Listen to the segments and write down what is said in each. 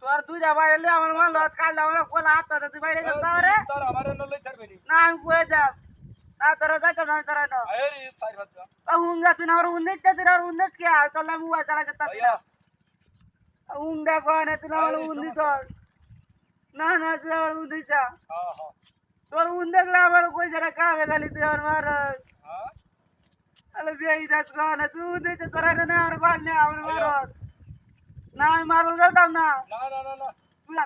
তোর দুইটা বাইরে আমার মালত কাল আমার কোলা হাত তুই বাইরে গেছ রে তোর আমারে নলে ছাড়বে নি না আমি কই যাব না তোর যাইতো না তোর না আরে সাইড বাচ্চা হুঙ্গা তুই আমার উন্নেত তুই আর উন্নেত কি আর তোর নাম উয়া চালা করতে ভাইয়া হুঙ্গা কোনে তুই আমার উন্নি তোর না না তুই আমার উন্নি চা হ্যাঁ হ্যাঁ তোর উন্নে গলা আমার কই জায়গা কাবে খালি তুই আমার মার হ্যাঁ আলে বিয়ে দাস কোনে তুই উন্নি তো তোর না আর বান না আমার মার না আমি মারবো গেলাম না না না না না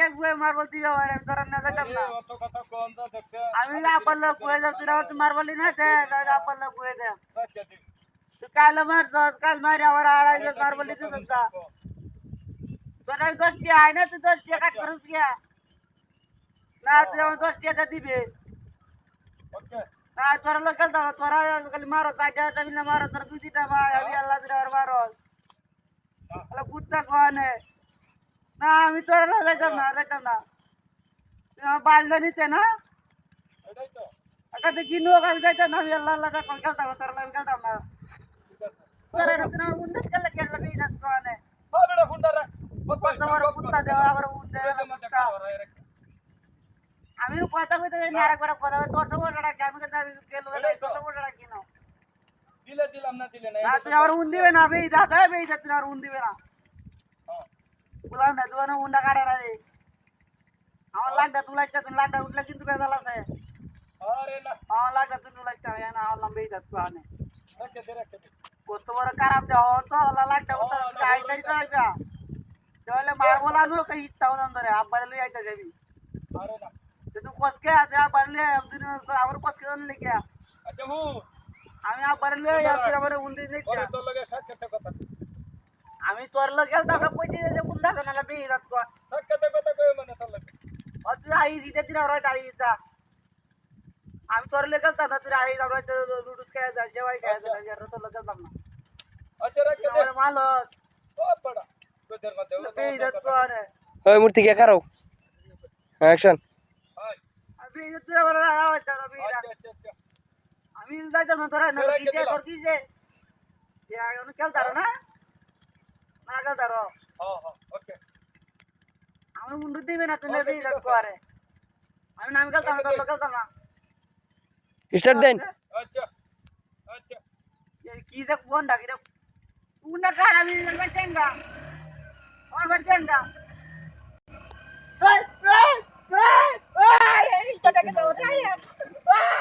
এক বুয়ে মারবো দিবে আমার তোর না দেখলাম না অত কথা কোন তো দেখছে আমি আপল কুয়ে যাব তুই মারবলি না সে আপল কুয়ে দে আচ্ছা ঠিক তুই কাল মার কাল মারি আমার আড়াই মারবলি তুই তো তোর 10 টি আয় না তুই 10 টাকা খরচ গিয়া না তুই আমার 10 টাকা দিবে ওকে না তোর লোকাল দাও তোরা খালি মারো কাটা তুমি না মারো তোর দুইটা ভাই আমি আল্লাহ দিরা মারো আলে কুত্তা কোনে না আমি তোর না যাইতাম না তুই আমার বালদা নিতে না এটাই তো আকাতে কিনো কাল যাইতাম না আমি আল্লাহ আল্লাহ কল খেলতাম তোর লাগে খেলতাম না ঠিক আছে তোরা না উন্নত করলে খেললে বিনা কোনে হ্যাঁ বেটা ফোনটা রাখ তোমার কুত্তা দেওয়া আবার উন্নত আমি কথা কইতে না আরেকবার কথা তোর সময় রাখি আমি কথা গেল তোর সময় রাখি না দিলে দিলাম না দিলে না তুই আমার উন দিবে না বেই দাদা বেই দা তুই আর উন দিবে না হ্যাঁ বললাম না তুই উন্ডা কাটে না রে আমার লাগটা তুই লাগটা তুই লাগটা উঠলে কিন্তু বেজাল আছে আরে না আমার লাগটা তুই লাগটা না আমার নাম বেই দা তুই আনে রাখে দে রাখে দে কত বড় খারাপ দেওয়া তো আল্লাহ লাগটা উঠা আইতাই তো আইতা তাহলে মার বলানো কই ইচ্ছা হন ধরে আব্বার লই আইতা যাবি আরে না তুই কসকে আছে আব্বার লই একদিন আবার কসকে লিখে আচ্ছা হু আমি আব্বার লই আইছি আমার উন দিন ওরে তোর লগে সাথে কথা আমি তোর লগে গেলতাম না কইতে যে কোন দাদা না বেই রাত কো সাথে কথা কই মানে তোর লগে ও তুই আই দিতে দিন ওরা আইতা আমি তোর লগে গেলতাম না তুই আই আমরা তো লুডুস খায় যা সেবাই খায় যা আর তোর লগে গেলতাম না আচ্ছা রাখে দে আমার মালত ও বড়া তোদের মধ্যে বেই রাত কো রে ওই মূর্তি কে কারো অ্যাকশন হাই আমি তুই আমার আওয়াজ দাও বেই রাত আচ্ছা আচ্ছা আচ্ছা আমি যাইতাম না তোরা না কিছে তোর কিছে ইয়া আমি খেলতাম না না খেলতাম হ্যাঁ হ্যাঁ ওকে আমি মুন্ডু দিবে না তুই বেই রাত কো রে আমি নাম খেলতাম না তোর লগে খেলতাম না স্টার্ট দেন আচ্ছা আচ্ছা কি যে কোন ডাকি রে উনা কার আমি বাচ্চাঙ্গা আমার বাচ্চাঙ্গা এই এই এই এই এই